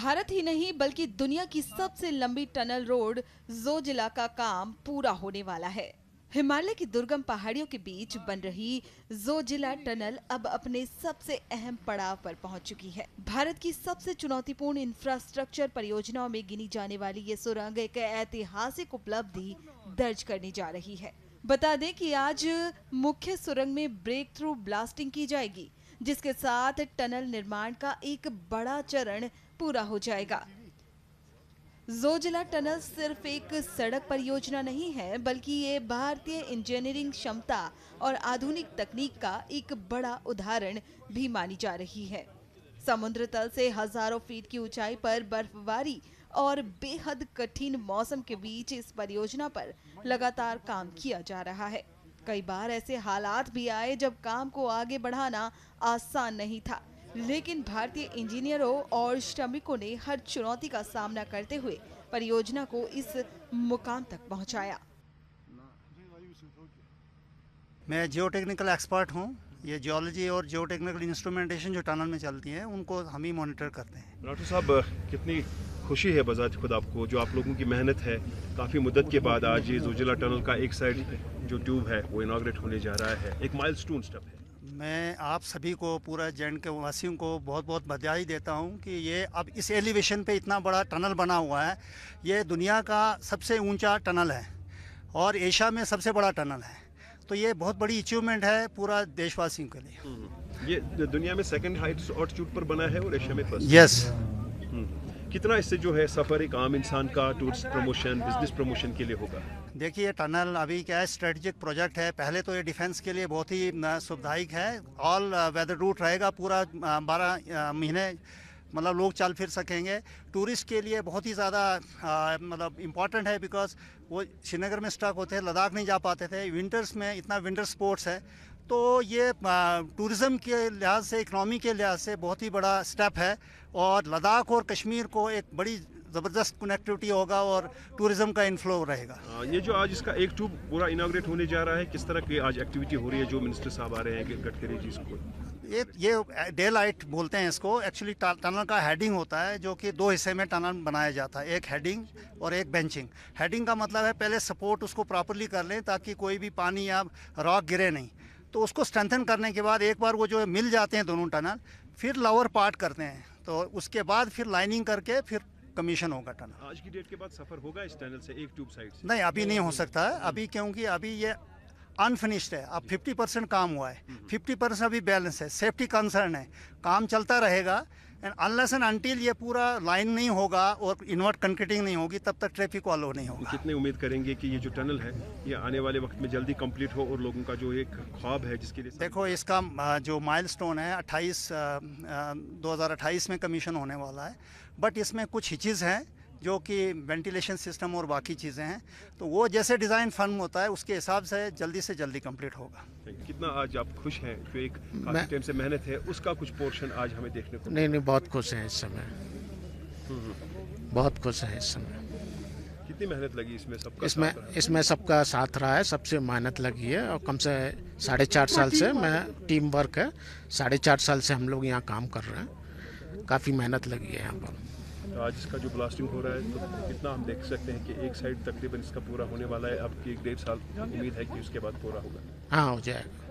भारत ही नहीं बल्कि दुनिया की सबसे लंबी टनल रोड जोजिला का काम पूरा होने वाला है। हिमालय की दुर्गम पहाड़ियों के बीच बन रही जोजिला टनल अब अपने सबसे अहम पड़ाव पर पहुंच चुकी है। भारत की सबसे चुनौतीपूर्ण इंफ्रास्ट्रक्चर परियोजनाओं में गिनी जाने वाली ये सुरंग एक ऐतिहासिक उपलब्धि दर्ज करने जा रही है। बता दें कि आज मुख्य सुरंग में ब्रेक थ्रू ब्लास्टिंग की जाएगी, जिसके साथ टनल निर्माण का एक बड़ा चरण पूरा हो जाएगा। जोजिला टनल सिर्फ एक सड़क परियोजना नहीं है, बल्कि ये भारतीय इंजीनियरिंग क्षमता और आधुनिक तकनीक का एक बड़ा उदाहरण भी मानी जा रही है। समुद्र तल से हजारों फीट की ऊंचाई पर बर्फबारी और बेहद कठिन मौसम के बीच इस परियोजना पर लगातार काम किया जा रहा है। कई बार ऐसे हालात भी आए जब काम को आगे बढ़ाना आसान नहीं था, लेकिन भारतीय इंजीनियरों और श्रमिकों ने हर चुनौती का सामना करते हुए परियोजना को इस मुकाम तक पहुंचाया। मैं जियोटेक्निकल एक्सपर्ट हूँ। ये जियोलॉजी और जियोटेक्निकल इंस्ट्रूमेंटेशन जो टनल में चलती हैं उनको हम ही मॉनिटर करते हैं। राठौर साहब, कितनी खुशी है बजात खुद आपको, जो आप लोगों की मेहनत है, काफ़ी मुद्दत के बाद आज ये जोजिला टनल का एक साइड जो ट्यूब है वो इनाग्रेट होने जा रहा है, एक माइलस्टोन स्टेप है। मैं आप सभी को, पूरा जैन के वासियों को बहुत बहुत बधाई देता हूं कि ये अब इस एलिवेशन पे इतना बड़ा टनल बना हुआ है। ये दुनिया का सबसे ऊंचा टनल है और एशिया में सबसे बड़ा टनल है, तो ये बहुत बड़ी अचीवमेंट है पूरा देशवासियों के लिए। ये दुनिया में सेकंड हाइट ऑल्टीट्यूड पर बना है और एशिया में फर्स्ट। यस। कितना इससे जो है सफ़र एक आम इंसान का टूरिस्ट प्रमोशन, बिजनेस प्रमोशन के लिए होगा? देखिए, टनल अभी क्या है, स्ट्रेटजिक प्रोजेक्ट है। पहले तो ये डिफेंस के लिए बहुत ही सुविधायक है। ऑल वेदर रूट रहेगा, पूरा 12 महीने मतलब लोग चल फिर सकेंगे। टूरिस्ट के लिए बहुत ही ज़्यादा मतलब इम्पॉर्टेंट है, बिकॉज वो श्रीनगर में स्टक होते हैं, लद्दाख नहीं जा पाते थे। विंटर्स में इतना विंटर स्पोर्ट्स है, तो ये टूरिज़्म के लिहाज से, इकनॉमी के लिहाज से बहुत ही बड़ा स्टेप है और लद्दाख और कश्मीर को एक बड़ी ज़बरदस्त कनेक्टिविटी होगा और टूरिज़्म का इनफ्लो रहेगा। ये जो आज इसका एक ट्यूब पूरा इनाग्रेट होने जा रहा है, किस तरह की आज एक्टिविटी हो रही है? जो मिनिस्टर साहब आ रहे हैं गडकरी जी को, ये डे लाइट बोलते हैं इसको। एक्चुअली टनल का हेडिंग होता है, जो कि 2 हिस्से में टनल बनाया जाता है, एक हेडिंग और एक बेंचिंग। हेडिंग का मतलब है पहले सपोर्ट उसको प्रॉपरली कर लें ताकि कोई भी पानी या रॉक गिरे नहीं। तो उसको स्ट्रेंथन करने के बाद एक बार वो जो मिल जाते हैं दोनों टनल, फिर लोअर पार्ट करते हैं, तो उसके बाद फिर लाइनिंग करके फिर कमीशन होगा टनल। आज की डेट के बाद सफर होगा इस टनल से एक ट्यूब साइड से? नहीं, अभी नहीं हो सकता है अभी, क्योंकि अभी ये अनफिनिश्ड है। अब 50% काम हुआ है, 50% अभी बैलेंस है। सेफ्टी कंसर्न है, काम चलता रहेगा एंड अनलेस एंड अनटिल ये पूरा लाइन नहीं होगा और इन्वर्ट कंक्रीटिंग नहीं होगी, तब तक ट्रैफिक अलो नहीं होगा। कितने उम्मीद करेंगे कि ये जो टनल है ये आने वाले वक्त में जल्दी कंप्लीट हो और लोगों का जो एक ख्वाब है जिसके लिए? देखो, इसका जो माइलस्टोन है 2028 में कमीशन होने वाला है, बट इसमें कुछ हिचेस हैं जो कि वेंटिलेशन सिस्टम और बाकी चीज़ें हैं, तो वो जैसे डिज़ाइन फर्म होता है उसके हिसाब से जल्दी कंप्लीट होगा। कितना आज आप खुश हैं? जो एक काफ़ी टाइम से मेहनत है उसका कुछ पोर्शन आज हमें देखने को? नहीं, बहुत खुश हैं इस समय, बहुत खुश हैं इस समय। कितनी मेहनत लगी इसमें? इसमें सबका साथ रहा है, सबसे मेहनत लगी है और कम से 4.5 साल से मैं टीम वर्क है, 4.5 साल से हम लोग यहाँ काम कर रहे हैं, काफ़ी मेहनत लगी है यहाँ पर। तो आज इसका जो ब्लास्टिंग हो रहा है, तो कितना हम देख सकते हैं कि एक साइड तकरीबन इसका पूरा होने वाला है, अब 1-1.5 साल उम्मीद है कि उसके बाद पूरा होगा? हाँ, हो जाएगा।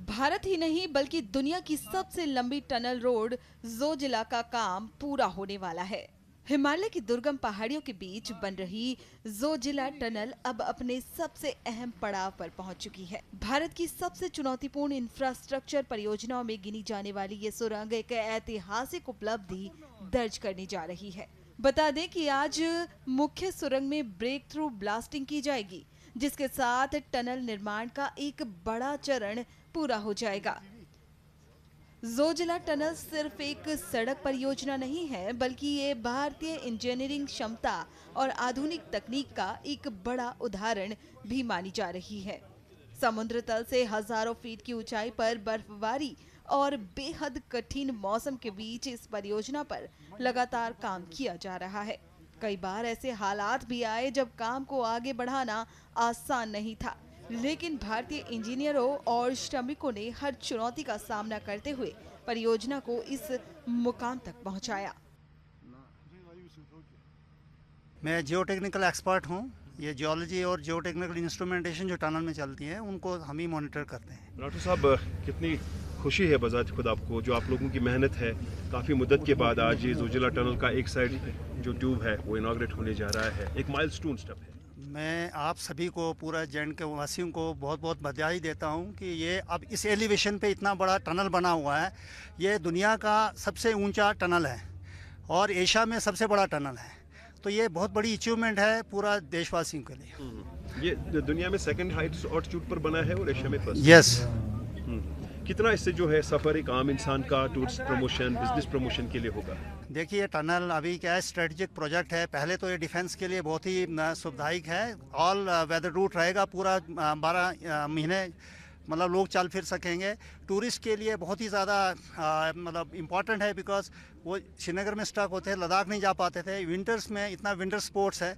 भारत ही नहीं बल्कि दुनिया की सबसे लंबी टनल रोड जोजिला का काम पूरा होने वाला है। हिमालय की दुर्गम पहाड़ियों के बीच बन रही जोजिला टनल अब अपने सबसे अहम पड़ाव पर पहुंच चुकी है। भारत की सबसे चुनौतीपूर्ण इंफ्रास्ट्रक्चर परियोजनाओं में गिनी जाने वाली ये सुरंग एक ऐतिहासिक उपलब्धि दर्ज करने जा रही है। बता दें कि आज मुख्य सुरंग में ब्रेक थ्रू ब्लास्टिंग की जाएगी, जिसके साथ टनल निर्माण का एक बड़ा चरण पूरा हो जाएगा। जोजिला टनल सिर्फ एक सड़क परियोजना नहीं है, बल्कि ये भारतीय इंजीनियरिंग क्षमता और आधुनिक तकनीक का एक बड़ा उदाहरण भी मानी जा रही है। समुद्र तल से हजारों फीट की ऊंचाई पर बर्फबारी और बेहद कठिन मौसम के बीच इस परियोजना पर लगातार काम किया जा रहा है। कई बार ऐसे हालात भी आए जब काम को आगे बढ़ाना आसान नहीं था, लेकिन भारतीय इंजीनियरों और श्रमिकों ने हर चुनौती का सामना करते हुए परियोजना को इस मुकाम तक पहुंचाया। मैं जियोटेक्निकल एक्सपर्ट हूँ। ये जियोलॉजी और जियोटेक्निकल इंस्ट्रूमेंटेशन जो टनल में चलती हैं उनको हम ही मॉनिटर करते हैं। राठौर साहब, कितनी खुशी है बजात खुद आपको, जो आप लोगों की मेहनत है, काफ़ी मुद्दत के बाद आज ये जोजिला टनल का एक साइड जो ट्यूब है वो इनाग्रेट होने जा रहा है। एक माइलस्टोन स्टेप है। मैं आप सभी को, पूरा जैन के वासियों को बहुत बहुत बधाई देता हूं कि ये अब इस एलिवेशन पे इतना बड़ा टनल बना हुआ है। ये दुनिया का सबसे ऊंचा टनल है और एशिया में सबसे बड़ा टनल है। तो ये बहुत बड़ी अचीवमेंट है पूरा देशवासियों के लिए। ये दुनिया में सेकंड हाइस्ट ऑल्टीट्यूड पर बना है और एशिया में फर्स्ट। यस। कितना इससे जो है सफ़र एक आम इंसान का टूरिस्ट प्रमोशन, बिजनेस प्रमोशन के लिए होगा? देखिए, टनल अभी क्या है, स्ट्रेटजिक प्रोजेक्ट है। पहले तो ये डिफेंस के लिए बहुत ही सुविधायक है। ऑल वेदर रूट रहेगा पूरा 12 महीने, मतलब लोग चल फिर सकेंगे। टूरिस्ट के लिए बहुत ही ज़्यादा मतलब इम्पॉर्टेंट है, बिकॉज वो श्रीनगर में स्टक होते हैं, लद्दाख नहीं जा पाते थे। विंटर्स में इतना विंटर स्पोर्ट्स है,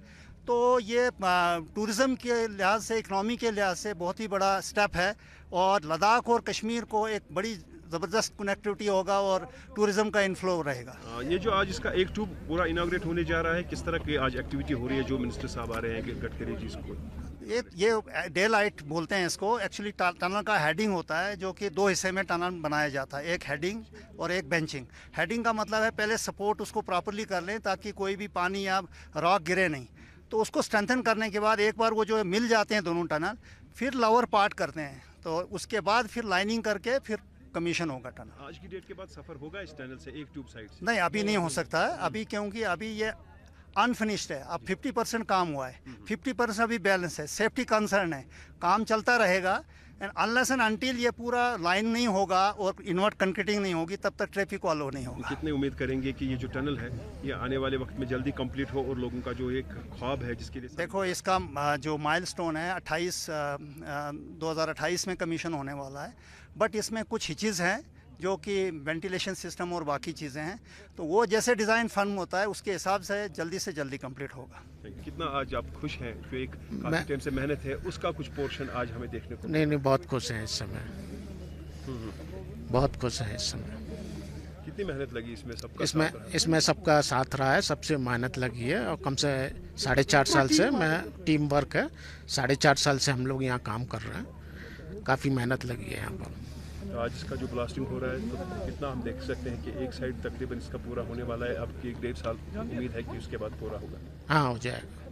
तो ये टूरिज़म के लिहाज से, इकनॉमी के लिहाज से बहुत ही बड़ा स्टेप है और लद्दाख और कश्मीर को एक बड़ी ज़बरदस्त कनेक्टिविटी होगा और टूरिज़्म का इन्फ्लो रहेगा। ये जो आज इसका एक ट्यूब पूरा इनाग्रेट होने जा रहा है, किस तरह की आज एक्टिविटी हो रही है? जो मिनिस्टर साहब आ रहे हैं गडकरी जी को, ये डे लाइट बोलते हैं इसको। एक्चुअली टनल का हेडिंग होता है, जो कि 2 हिस्से में टनल बनाया जाता है, एक हेडिंग और एक बेंचिंग। हेडिंग का मतलब है पहले सपोर्ट उसको प्रॉपरली कर लें ताकि कोई भी पानी या रॉक गिरे नहीं। तो उसको स्ट्रेंथन करने के बाद एक बार वो जो मिल जाते हैं दोनों टनल, फिर लोअर पार्ट करते हैं, तो उसके बाद फिर लाइनिंग करके फिर कमीशन होगा टनल। आज की डेट के बाद सफर होगा इस टनल से एक ट्यूब साइड से? नहीं, अभी नहीं हो सकता है अभी, क्योंकि अभी ये अनफिनिश्ड है। अब 50% काम हुआ है, 50% अभी बैलेंस है। सेफ्टी कंसर्न है, काम चलता रहेगा। एंड अनलेस एंड अनटिल ये पूरा लाइन नहीं होगा और इन्वर्ट कंक्रीटिंग नहीं होगी, तब तक ट्रैफिक को अलो नहीं होगा। कितने उम्मीद करेंगे कि ये जो टनल है ये आने वाले वक्त में जल्दी कंप्लीट हो और लोगों का जो एक ख्वाब है जिसके लिए? देखो, इसका जो माइलस्टोन है 2028 में कमीशन होने वाला है, बट इसमें कुछ हिचेस हैं जो कि वेंटिलेशन सिस्टम और बाकी चीज़ें हैं। तो वो जैसे डिज़ाइन फर्म होता है उसके हिसाब से जल्दी कंप्लीट होगा। कितना आज आप खुश हैं जो एक काफी टाइम से मेहनत है उसका कुछ पोर्शन आज हमें देखने को? नहीं, बहुत खुश हैं इस समय, बहुत खुश हैं इस समय। कितनी मेहनत लगी इसमें? इसमें सबका साथ रहा है, सबसे मेहनत लगी है और कम से 4.5 साल से मैं टीम वर्क है, 4.5 साल से हम लोग यहाँ काम कर रहे हैं। काफ़ी मेहनत लगी है यहाँ पर। तो आज इसका जो ब्लास्टिंग हो रहा है तो कितना हम देख सकते हैं कि एक साइड तकरीबन इसका पूरा होने वाला है? अब 1-1.5 साल उम्मीद है कि उसके बाद पूरा होगा? हाँ, हो जाएगा।